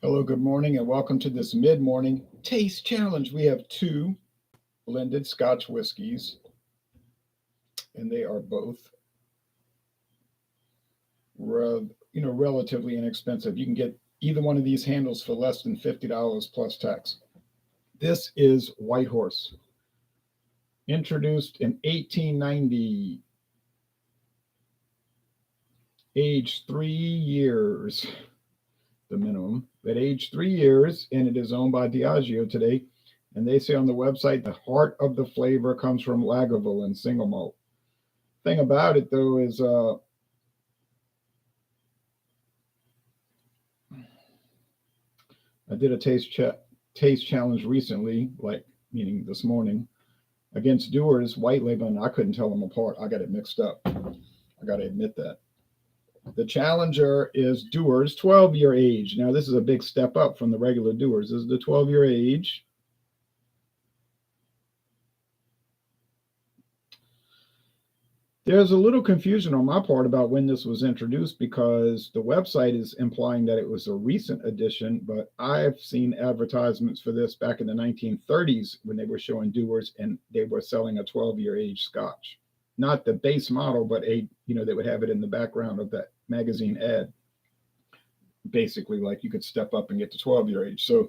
Hello, good morning, and welcome to this mid-morning taste challenge. We have two blended Scotch whiskies, and they are both, relatively inexpensive. You can get either one of these handles for less than $50 plus tax. This is White Horse, introduced in 1890, age 3 years, the minimum. At age 3 years, and it is owned by Diageo today. And they say on the website the heart of the flavor comes from Lagavulin single malt. Thing about it though is I did a taste challenge recently, meaning this morning, against Dewar's white label, and I couldn't tell them apart. I got it mixed up. I got to admit that. The challenger is Dewar's 12-year age. Now, this is a big step up from the regular Dewar's. This is the 12-year age. There's a little confusion on my part about when this was introduced because the website is implying that it was a recent addition, but I've seen advertisements for this back in the 1930s when they were showing Dewar's and they were selling a 12-year age Scotch. Not the base model, but they would have it in the background of that magazine ad. Basically, like you could step up and get to 12-year age. So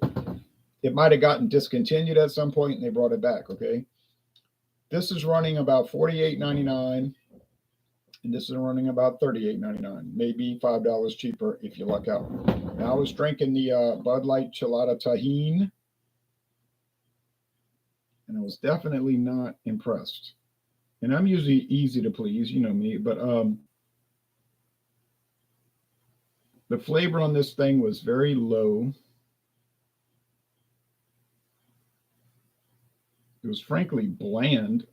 it might have gotten discontinued at some point and they brought it back, okay? This is running about $48.99, and this is running about $38.99, maybe $5 cheaper if you luck out. Now, I was drinking the Bud Light Chelada Tahine, and I was definitely not impressed. And I'm usually easy to please, you know me, but the flavor on this thing was very low. It was frankly bland.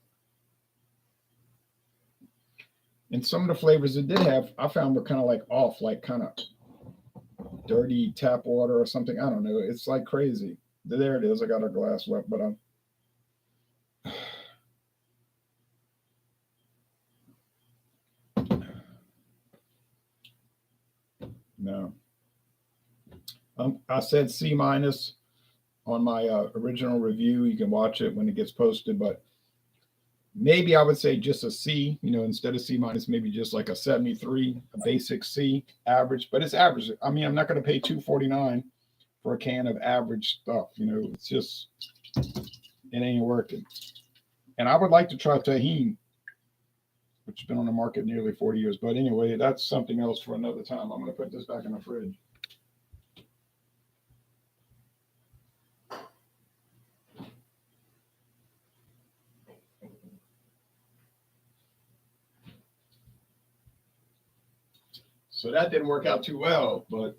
And some of the flavors it did have, I found were kind of like off, like kind of dirty tap water or something. I don't know. It's like crazy. There it is. I got a glass left, but no. I said C minus on my original review. You can watch it when it gets posted, but maybe I would say just a C, instead of C minus, maybe just like a 73, a basic C average, but it's average. I mean, I'm not going to pay $2.49 for a can of average stuff. It's just, it ain't working. And I would like to try Tahine, which has been on the market nearly 40 years. But anyway, that's something else for another time. I'm going to put this back in the fridge. So that didn't work out too well, but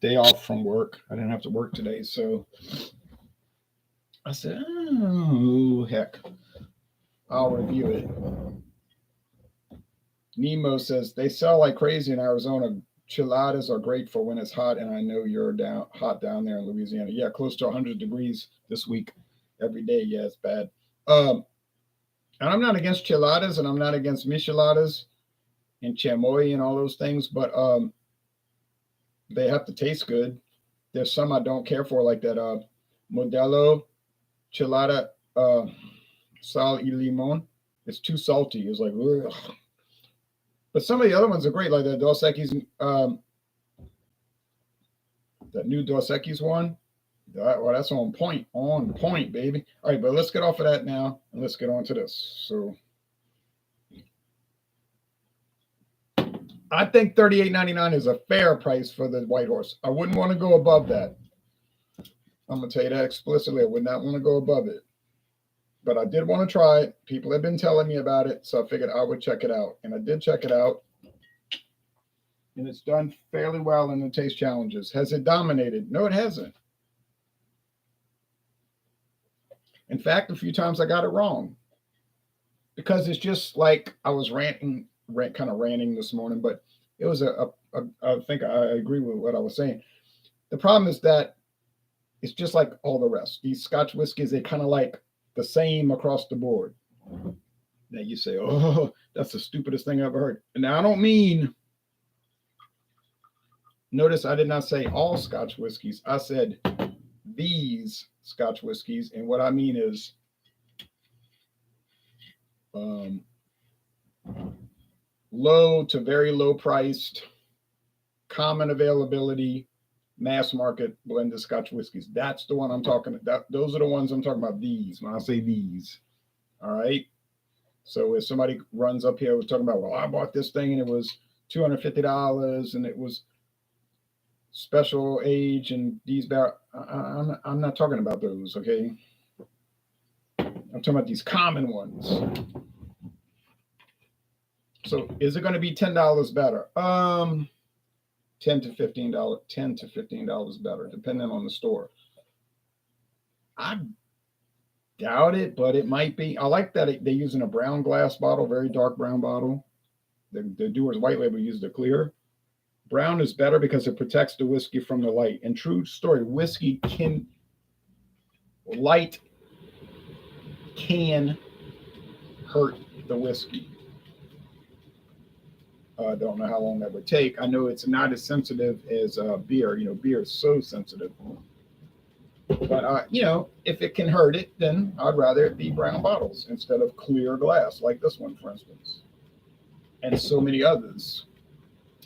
day off from work. I didn't have to work today. So I said, oh, heck, I'll review it. Nemo says, they sell like crazy in Arizona. Cheladas are great for when it's hot, and I know you're hot down there in Louisiana. Yeah, close to 100 degrees this week every day. Yeah, it's bad. And I'm not against cheladas, and I'm not against micheladas and chamoy and all those things, but they have to taste good. There's some I don't care for, like that Modelo Chelada Sal y Limon. It's too salty. It's like, ugh. But some of the other ones are great, like that Dos Equis, that new Dos Equis one. Well, that's on point, baby. All right, but let's get off of that now, and let's get on to this. So I think $38.99 is a fair price for the White Horse. I wouldn't want to go above that. I'm going to tell you that explicitly. I would not want to go above it. But I did want to try it. People have been telling me about it, so I figured I would check it out. And I did check it out. And it's done fairly well in the taste challenges. Has it dominated? No, it hasn't. In fact, a few times I got it wrong. Because it's just like I was ranting this morning, but it was I think I agree with what I was saying. The problem is that it's just like all the rest. These Scotch whiskeys, they kind of like the same across the board. Now you say, oh, that's the stupidest thing I ever heard. And now I don't mean Notice I did not say all Scotch whiskeys. I said these Scotch whiskeys. And what I mean is um, low to very low priced, common availability, mass market blended Scotch whiskeys. That's the one I'm talking about. Those are the ones I'm talking about. These, when I say these. All right. So if somebody runs up here, we're talking about, well, I bought this thing and it was $250 and it was special age and these I'm not talking about those, okay? I'm talking about these common ones. So is it going to be $10 better? $10 to $15 better, depending on the store. I doubt it, but it might be. I like that they're using a brown glass bottle, very dark brown bottle. The Dewar's white label used the clear. Brown is better because it protects the whiskey from the light. And true story, light can hurt the whiskey. I don't know how long that would take. I know it's not as sensitive as beer. You know, beer is so sensitive. But, if it can hurt it, then I'd rather it be brown bottles instead of clear glass, like this one, for instance. And so many others,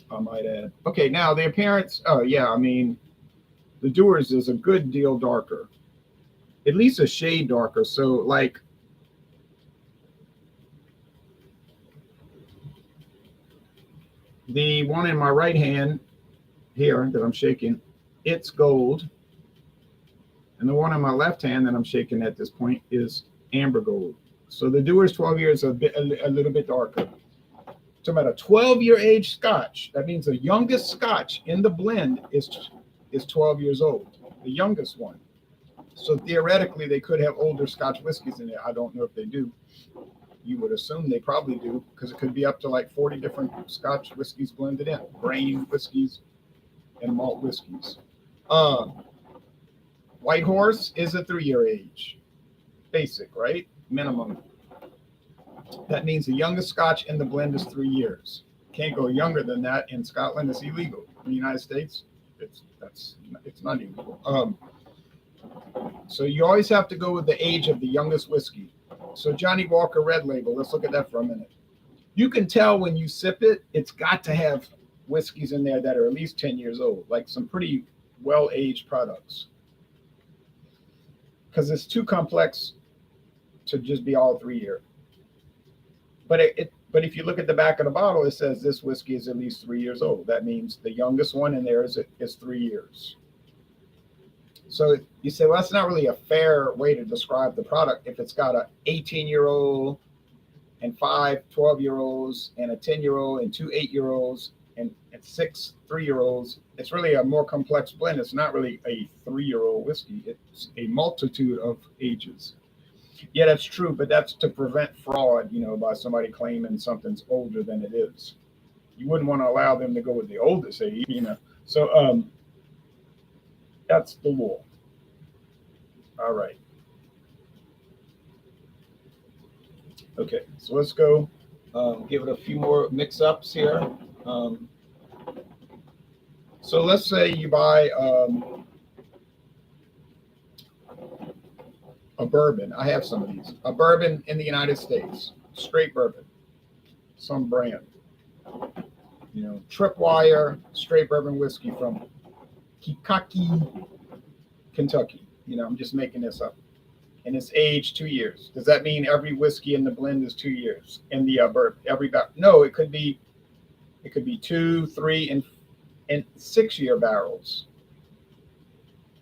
I might add. Okay, now the appearance. Oh, yeah, I mean, the Dewar's is a good deal darker. At least a shade darker. So, like, the one in my right hand here that I'm shaking, it's gold. And the one on my left hand that I'm shaking at this point is amber gold. So the Dewar's 12 years a little bit darker. Talking about a 12-year age Scotch. That means the youngest Scotch in the blend is 12 years old. The youngest one. So theoretically, they could have older Scotch whiskeys in there. I don't know if they do. You would assume they probably do, because it could be up to like 40 different Scotch whiskeys blended in. Grain whiskeys and malt whiskeys. White Horse is a 3-year age. Basic, right? Minimum. That means the youngest Scotch in the blend is 3 years. Can't go younger than that. In Scotland, it's illegal. In the United States, it's not illegal. So you always have to go with the age of the youngest whiskey. So Johnny Walker Red Label, let's look at that for a minute. You can tell when you sip it, it's got to have whiskeys in there that are at least 10 years old, like some pretty well-aged products. Because it's too complex to just be all 3 year. But if you look at the back of the bottle, it says this whiskey is at least 3 years old. That means the youngest one in there is 3 years. So you say, well, that's not really a fair way to describe the product if it's got an 18-year-old and 5 12-year-olds and a 10-year-old and 2 8-year-olds and 6 3-year-olds. It's really a more complex blend. It's not really a 3-year-old whiskey. It's a multitude of ages. Yeah, that's true, but that's to prevent fraud, by somebody claiming something's older than it is. You wouldn't want to allow them to go with the oldest age, So that's the law. All right. Okay, so let's go give it a few more mix-ups here. So let's say you buy a bourbon. I have some of these. A bourbon in the United States, straight bourbon, some brand. Tripwire straight bourbon whiskey from Kankakee, Kentucky. I'm just making this up. And it's aged 2 years. Does that mean every whiskey in the blend is 2 years? In the bourbon, no, it could be 2, 3, and 6-year barrels.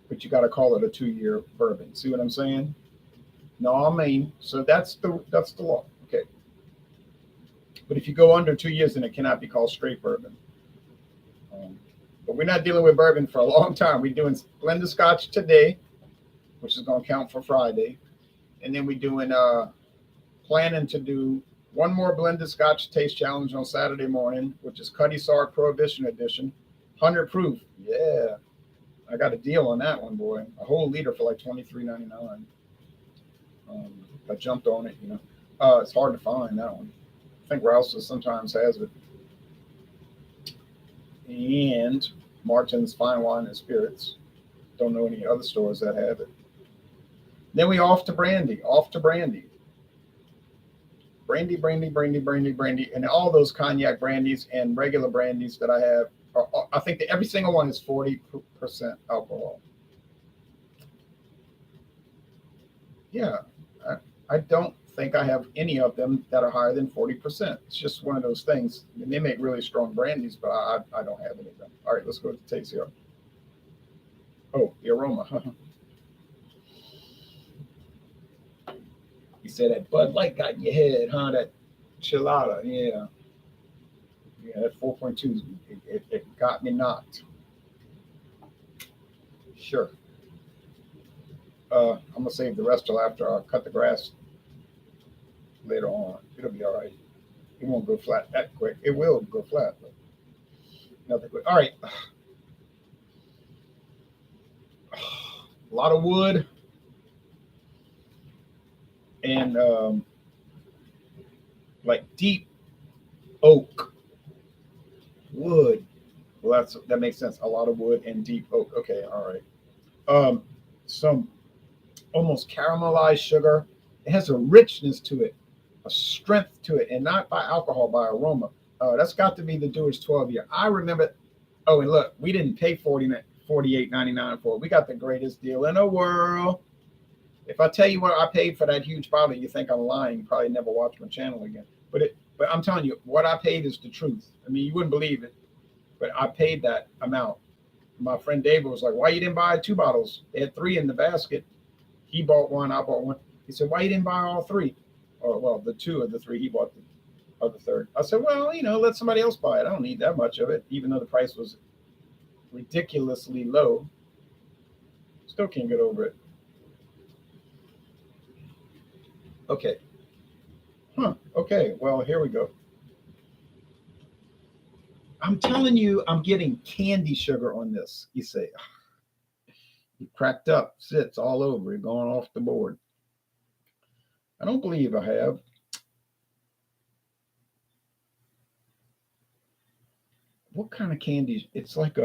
But you got to call it a 2-year bourbon. See what I'm saying? No, I mean, so that's the law. Okay. But if you go under 2 years, then it cannot be called straight bourbon. But we're not dealing with bourbon for a long time. We're doing blended Scotch today, which is going to count for Friday. And then we're doing planning to do one more blended Scotch taste challenge on Saturday morning, which is Cuddy Sark Prohibition Edition, 100 proof. Yeah, I got a deal on that one, boy. A whole liter for like $23.99. I jumped on it. It's hard to find that one. I think Rouse's sometimes has it. And Martin's Fine Wine and Spirits. Don't know any other stores that have it. Then we off to brandy, off to brandy. Brandy, brandy, brandy, brandy, brandy, and all those cognac brandies and regular brandies that I have. I think that every single one is 40% alcohol. Yeah, I, I don't think I have any of them that are higher than 40%. It's just one of those things. I mean, they make really strong brandies, but I don't have any of them. All right, let's go to the taste here. Oh, the aroma. You said that Bud Light got in your head, huh? That Chilada, yeah. Yeah, that 4.2, it got me knocked. Sure. I'm going to save the rest till after I cut the grass later on. It'll be all right. It won't go flat that quick. It will go flat, but nothing quick. All right. A lot of wood and like deep oak wood. Well, that makes sense. A lot of wood and deep oak. Okay, all right. Um, some almost caramelized sugar. It has a richness to it, a strength to it, and not by alcohol, by aroma. That's got to be the Dewar's 12 year. I remember. Oh, and look, we didn't pay 48.99 for it. We got the greatest deal in the world. If I tell you what I paid for that huge bottle, you think I'm lying. You probably never watch my channel again. But I'm telling you, what I paid is the truth. I mean, you wouldn't believe it, but I paid that amount. My friend David was like, "Why you didn't buy two bottles? They had three in the basket. He bought one, I bought one." He said, "Why you didn't buy all three?" Or well, the two of the three, he bought the other third. I said, "Well, let somebody else buy it. I don't need that much of it, even though the price was ridiculously low. Still can't get over it." Okay. Huh. Okay. Well, here we go. I'm telling you, I'm getting candy sugar on this. You say, you cracked up, sits all over, you're going off the board. I don't believe I have. What kind of candy? It's like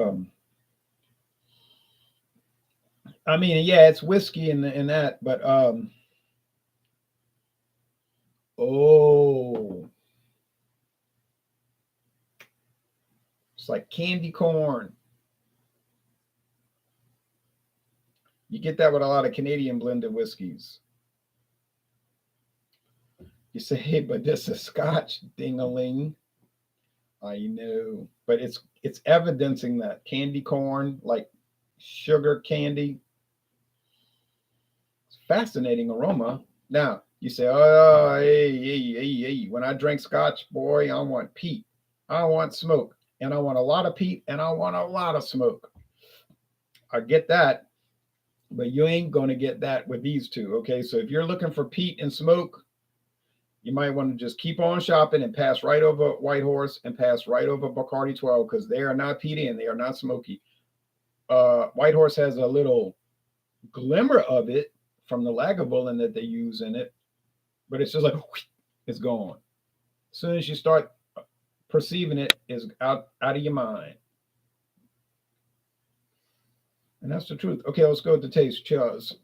I mean, yeah, it's whiskey and that, but oh, it's like candy corn. You get that with a lot of Canadian blended whiskeys. You say, hey, but this is Scotch, ding-a-ling. I know, but it's evidencing that candy corn, like sugar candy. It's fascinating aroma. Now you say, oh, hey. When I drink Scotch, boy, I want peat, I want smoke, and I want a lot of peat, and I want a lot of smoke. I get that, but you ain't gonna get that with these two. Okay, so if you're looking for peat and smoke, you might want to just keep on shopping and pass right over White Horse and pass right over Bacardi 12 because they are not peaty and they are not smoky. White Horse has a little glimmer of it from the Lagavulin that they use in it, but it's just like it's gone. As soon as you start perceiving it, it's out of your mind. And that's the truth. Okay, let's go with the taste. Cheers.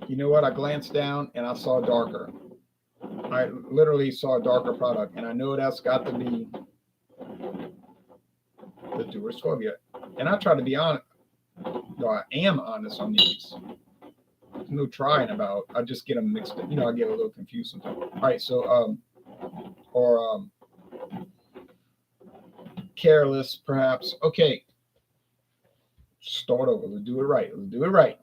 You know what? I glanced down and I saw darker. I literally saw a darker product, and I know that's got to be the Dewar's 12 yet. And I try to be honest. No, I am honest on these. There's no trying about. I just get them mixed. I get a little confused sometimes. All right, so or careless perhaps. Okay, start over. Let's do it right. Let's do it right.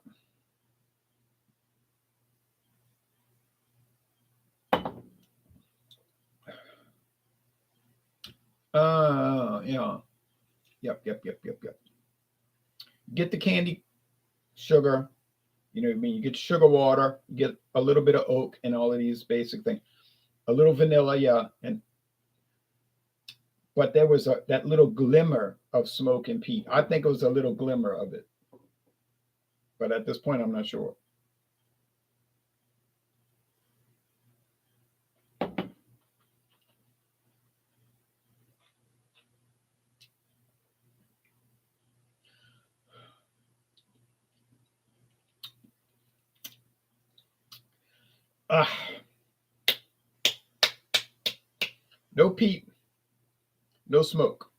Yeah. Yep. Get the candy sugar. You know what I mean? You get sugar water, you get a little bit of oak and all of these basic things. A little vanilla, yeah. But there was that little glimmer of smoke and peat. I think it was a little glimmer of it. But at this point I'm not sure. Ah, no peat, no smoke.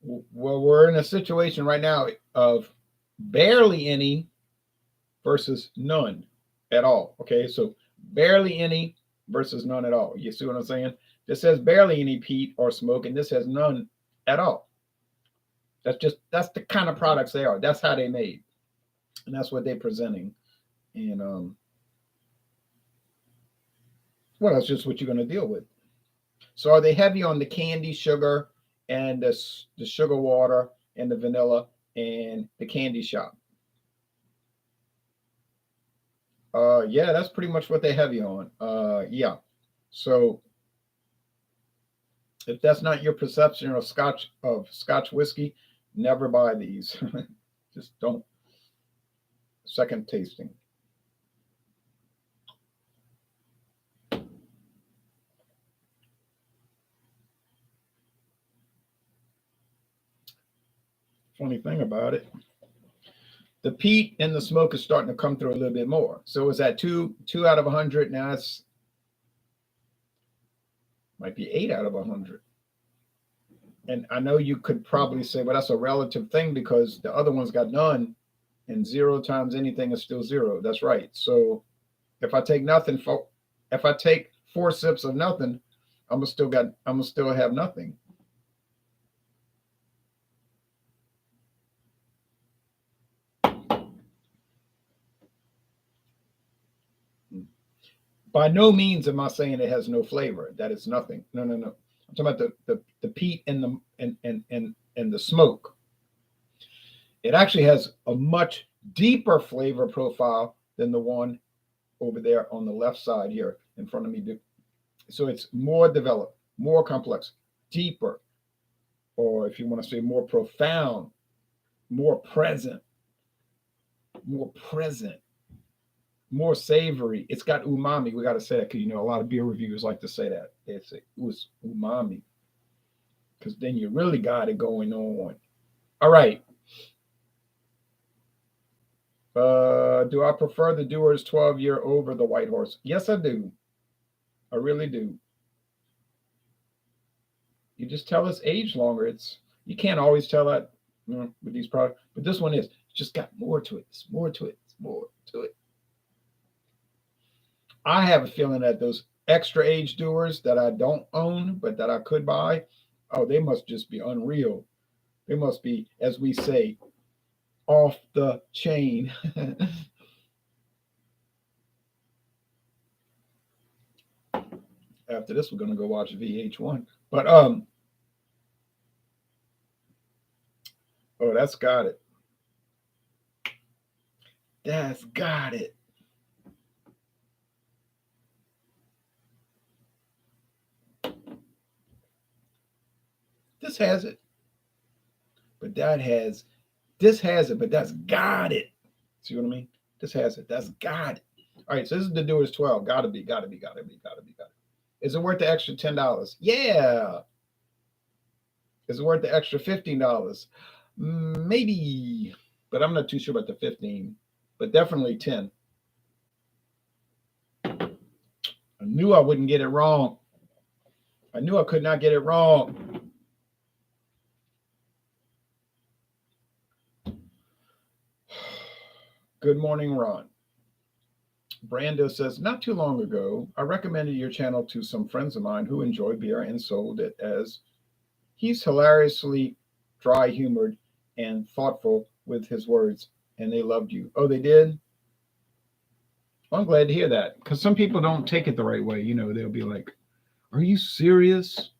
Well, we're in a situation right now of barely any versus none at all. Okay, so barely any versus none at all. You see what I'm saying? This says barely any peat or smoke, and this has none at all. That's the kind of products they are. That's how they made, and that's what they're presenting. And well, that's just what you're going to deal with. So are they heavy on the candy sugar and the sugar water and the vanilla and the candy shop? Yeah, that's pretty much what they're heavy on. Yeah. So if that's not your perception of Scotch whiskey, never buy these. Just don't. Second tasting. Funny thing about it, the peat and the smoke is starting to come through a little bit more. So it's at two out of 100. Now it's might be 8 out of 100. And I know you could probably say, well, that's a relative thing because the other one's got none, and zero times anything is still zero. That's right. So if I take nothing for, if I take 4 sips of nothing, I'm gonna still have nothing. By no means am I saying it has no flavor. That it's nothing. No, no, no. I'm talking about the peat and the smoke. It actually has a much deeper flavor profile than the one over there on the left side here in front of me. So it's more developed, more complex, deeper, or if you want to say more profound, more present, more present, more savory. It's got umami. We got to say that because a lot of beer reviewers like to say that. They say it was umami because then you really got it going on. All right. Do I prefer the Dewar's 12-year over the White Horse? Yes, I do. I really do. You just tell it's aged longer. You can't always tell that with these products, but this one is. It's just got more to it. It's more to it. It's more to it. I have a feeling that those extra age Dewars that I don't own but that I could buy, oh, they must just be unreal. They must be, as we say, off the chain. After this, we're gonna go watch VH1. But oh, that's got it. That's got it. This has it, but that has. This has it, but that's got it. See what I mean? This has it. That's got it. All right, so this is the Dewar's 12. Gotta be, gotta be, gotta be, gotta be, gotta be. Is it worth the extra $10? Yeah. Is it worth the extra $15? Maybe, but I'm not too sure about the 15. But definitely 10. I knew I wouldn't get it wrong. I knew I could not get it wrong. Good morning, Ron. Brando says, not too long ago, I recommended your channel to some friends of mine who enjoy beer and sold it as he's hilariously dry humored and thoughtful with his words, and they loved you. Oh, they did? Well, I'm glad to hear that because some people don't take it the right way. They'll be like, are you serious?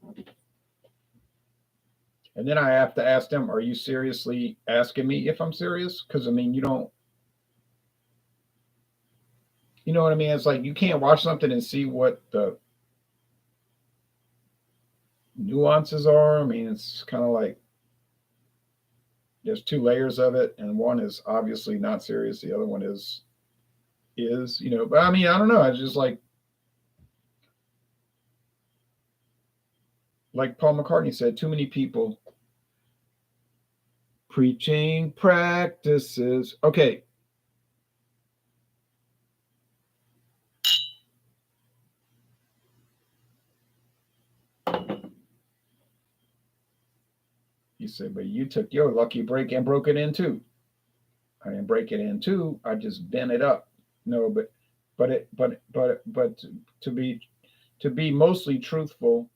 And then I have to ask them, are you seriously asking me if I'm serious? Because, I mean, you know what I mean? It's like you can't watch something and see what the nuances are. I mean, it's kind of like there's two layers of it, and one is obviously not serious. The other one is. But I mean, I don't know. It's just like Paul McCartney said, too many people preaching practices. Okay, said, but you took your lucky break and broke it in two. I didn't break it in two. I just bent it up. No, but to be mostly truthful,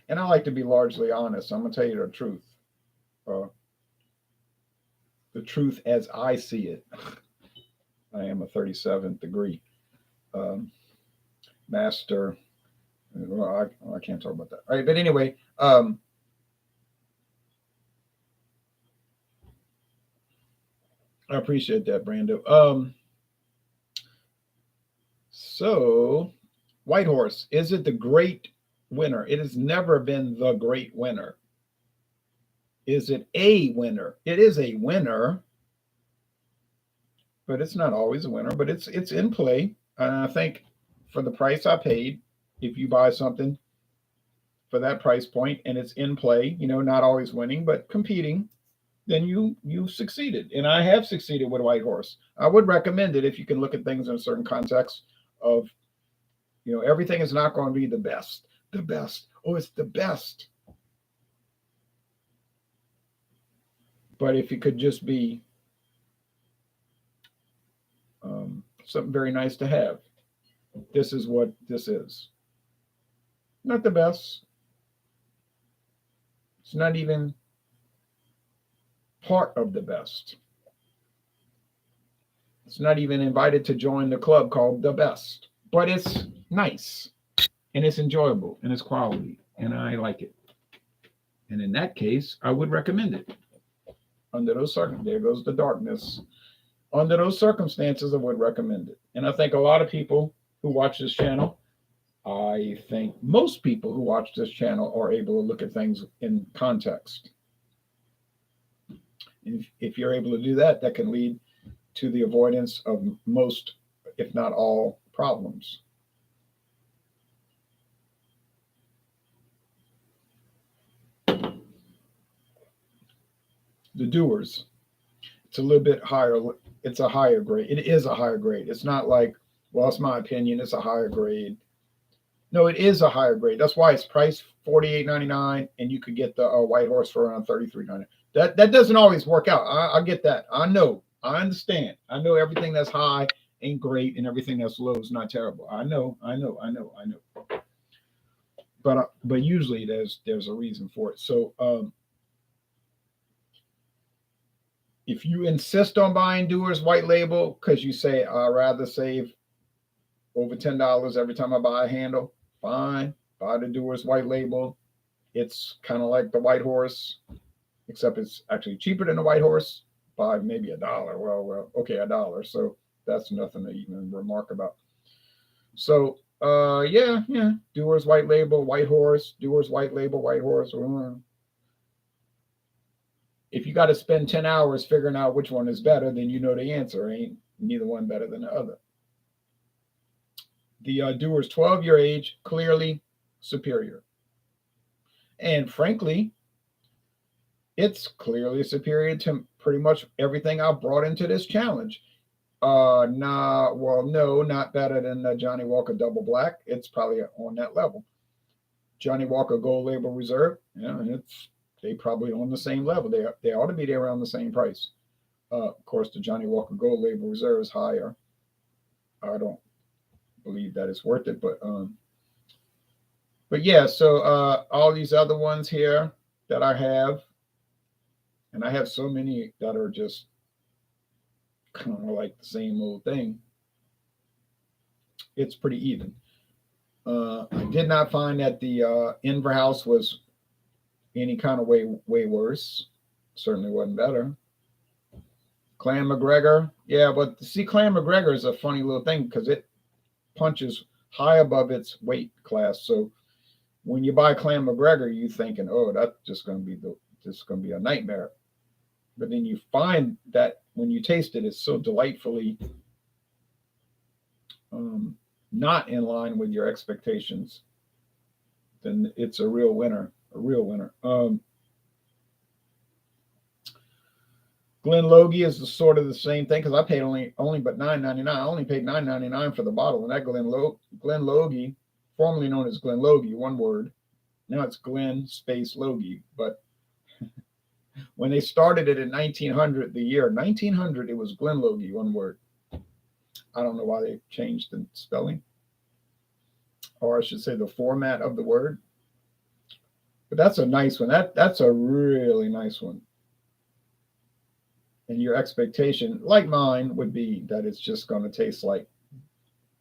and I like to be largely honest. I'm gonna tell you uh, the truth as I see it. I am a 37th degree master. Well, I can't talk about that. All right, but anyway, I appreciate that, Brando. So White Horse, is it the great winner? It has never been the great winner. Is it a winner? It is a winner, but it's not always a winner. But it's in play. And I think for the price I paid, if you buy something for that price point and it's in play, not always winning, but competing, then you succeeded. And I have succeeded with White Horse. I would recommend it if you can look at things in a certain context of, everything is not going to be the best. The best. Oh, it's the best. But if it could just be something very nice to have, this is what this is. Not the best. It's not even part of the best. It's not even invited to join the club called the best, but it's nice and it's enjoyable and it's quality and I like it. And in that case, I would recommend it. Under those circumstances, there goes the darkness. Under those circumstances, I would recommend it. And I think a lot of people who watch this channel, I think most people who watch this channel are able to look at things in context. If you're able to do that, that can lead to the avoidance of most, if not all, problems. The Dewars, it's a little bit higher. It's a higher grade. It is a higher grade. It's not like, well, it's my opinion, it's a higher grade. No, it is a higher grade. That's why it's priced $48.99, and you could get the White Horse for around $33.99. That doesn't always work out. I get that. I know. I understand. I know everything that's high ain't great, and everything that's low is not terrible. I know. But usually there's a reason for it. So if you insist on buying Dewar's white label because you say I'd rather save over $10 every time I buy a handle, fine. Buy the Dewar's white label. It's kind of like the White Horse, except it's actually cheaper than the White Horse by maybe $1. Well, okay, $1. So that's nothing to even remark about. So yeah. Dewar's white label, White Horse, Dewar's white label, White Horse. If you got to spend 10 hours figuring out which one is better, then you know the answer. Ain't neither one better than the other. The Dewar's 12-year age, clearly superior. And frankly, it's clearly superior to pretty much everything I've brought into this challenge. No, not better than the Johnnie Walker Double Black. It's probably on that level. Johnnie Walker Gold Label Reserve, they probably on the same level. They ought to be there around the same price. Of course, the Johnnie Walker Gold Label Reserve is higher. I don't believe that it's worth it, but yeah. So all these other ones here that I have, and I have so many that are just kind of like the same old thing. It's pretty even. I did not find that the Inverhouse was any kind of way worse. Certainly wasn't better. Clan McGregor, yeah, but see, Clan McGregor is a funny little thing because it punches high above its weight class. So when you buy Clan McGregor, you thinking, oh, that's just going to be a nightmare. But then you find that when you taste it, it's so delightfully not in line with your expectations. Then it's a real winner. Glen Logie is sort of the same thing because I paid only but $9.99. I only paid $9.99 for the bottle, and that Glen Logie formerly known as Glenloggie, one word. Now it's Glen space Logie. But when they started it in 1900, the year 1900, it was Glenloggie, one word. I don't know why they changed the spelling, or I should say the format of the word. But that's a nice one. That's a really nice one. And your expectation, like mine, would be that it's just going to taste like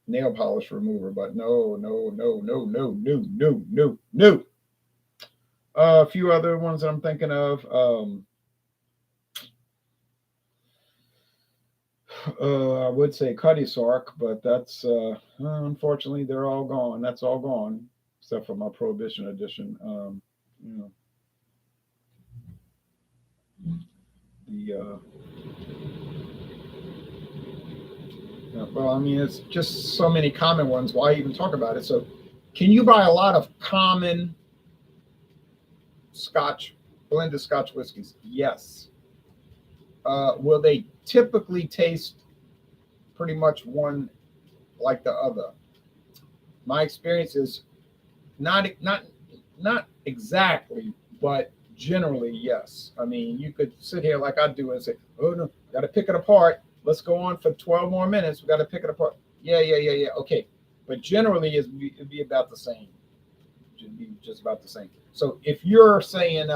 nail polish remover. But no, no, no, no, no, no, no, no, no. A few other ones that I'm thinking of. I would say Cuddy Sark, but that's unfortunately they're all gone. That's all gone, except for my Prohibition edition. You know, the well, I mean, it's just so many common ones. Why even talk about it? So, can you buy a lot of common Scotch, blended Scotch whiskeys? Yes. Will they typically taste pretty much one like the other? My experience is not exactly, but generally yes. I mean, you could sit here like I do and say, "Oh no, got to pick it apart. Let's go on for 12 more minutes. We got to pick it apart." Yeah. Okay, but generally it'd be about the same. It'd be just about the same. So if you're saying,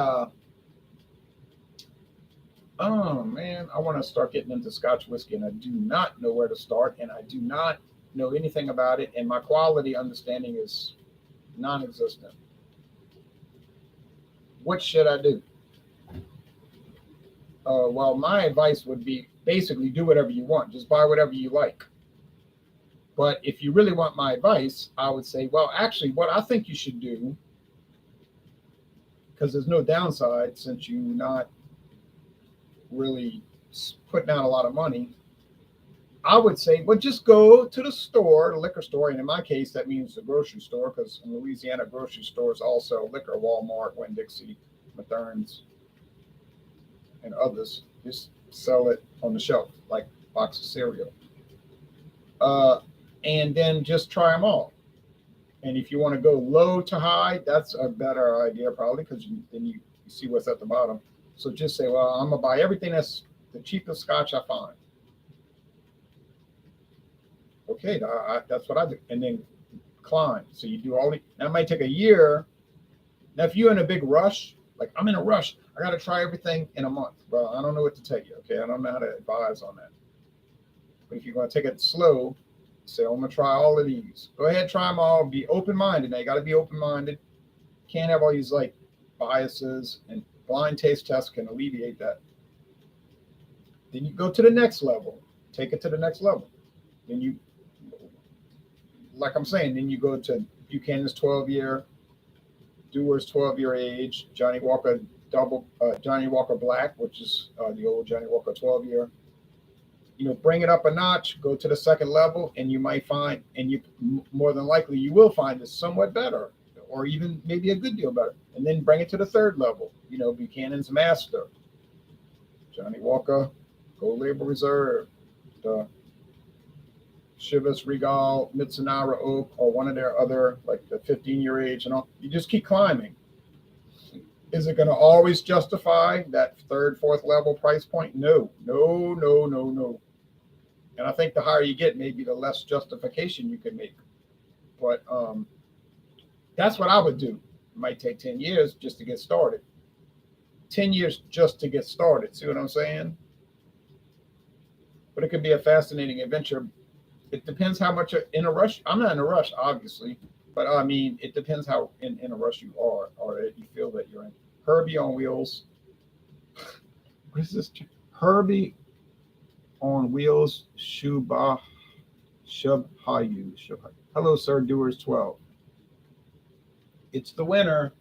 "Oh man, I want to start getting into Scotch whiskey, and I do not know where to start, and I do not know anything about it, and my quality understanding is non-existent. What should I do?" Well, my advice would be basically do whatever you want. Just buy whatever you like. But if you really want my advice, I would say, well, actually, what I think you should do, because there's no downside since you're not really putting out a lot of money, I would say, well, just go to the store, the liquor store. And in my case, that means the grocery store, because in Louisiana, grocery stores also liquor, Walmart, Winn-Dixie, Mathern's, and others. Just sell it on the shelf, like a box of cereal. And then just try them all. And if you want to go low to high, that's a better idea probably, because then you see what's at the bottom. So just say, well, I'm going to buy everything that's the cheapest Scotch I find. Okay, that's what I do. And then climb. So you do all the, that might take a year. Now, if you're in a big rush, like I'm in a rush, I got to try everything in a month. Well, I don't know what to tell you. Okay, I don't know how to advise on that. But if you're going to take it slow, say, I'm going to try all of these. Go ahead, try them all. Be open-minded. Now, you got to be open-minded. Can't have all these like biases, and blind taste tests can alleviate that. Then you go to the next level. Take it to the next level. Then you, like I'm saying, then you go to Buchanan's 12-year, Dewar's 12-year age, Johnny Walker Johnny Walker Black, which is the old Johnny Walker 12-year. You know, bring it up a notch, go to the second level, and you might find, and you more than likely you will find it's somewhat better, or even maybe a good deal better. And then bring it to the third level. You know, Buchanan's Master, Johnny Walker Gold Label Reserve, the Chivas Regal Mitsunara Oak, or one of their other, like the 15-year age and all. You just keep climbing. Is it going to always justify that third, fourth level price point? No. And I think the higher you get, maybe the less justification you can make. But that's what I would do. It might take 10 years just to get started. 10 years just to get started. See what I'm saying? But it could be a fascinating adventure. It depends how much in a rush. I'm not in a rush, obviously. But I mean, it depends how in a rush you are, or you feel that you're in. Herbie on Wheels. What is this? Herbie on Wheels. Shubhayu. Hello, sir. Dewar's 12. It's the winner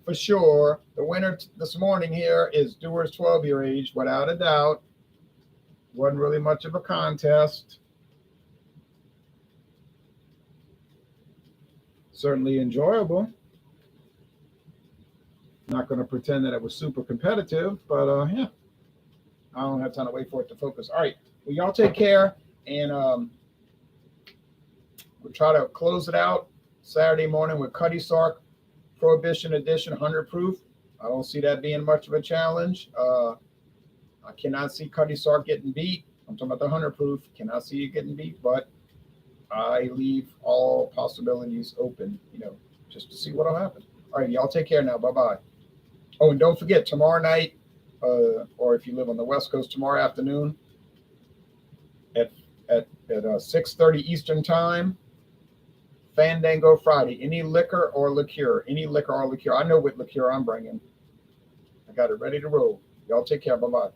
for sure. The winner this morning here is Dewar's 12-year age, without a doubt. Wasn't really much of a contest. Certainly enjoyable. Not going to pretend that it was super competitive, but yeah, I don't have time to wait for it to focus. All right, well, y'all take care, and we'll try to close it out Saturday morning with Cuddy Sark Prohibition Edition 100 proof. I don't see that being much of a challenge. I cannot see Cuddy Sark getting beat. I'm talking about the 100 proof. Cannot see it getting beat, but I leave all possibilities open, just to see what'll happen. All right, y'all take care now. Bye-bye. Oh, and don't forget, tomorrow night, or if you live on the West Coast, tomorrow afternoon at 6:30 Eastern Time, Fandango Friday. Any liquor or liqueur. I know what liqueur I'm bringing. I got it ready to roll. Y'all take care. Bye-bye.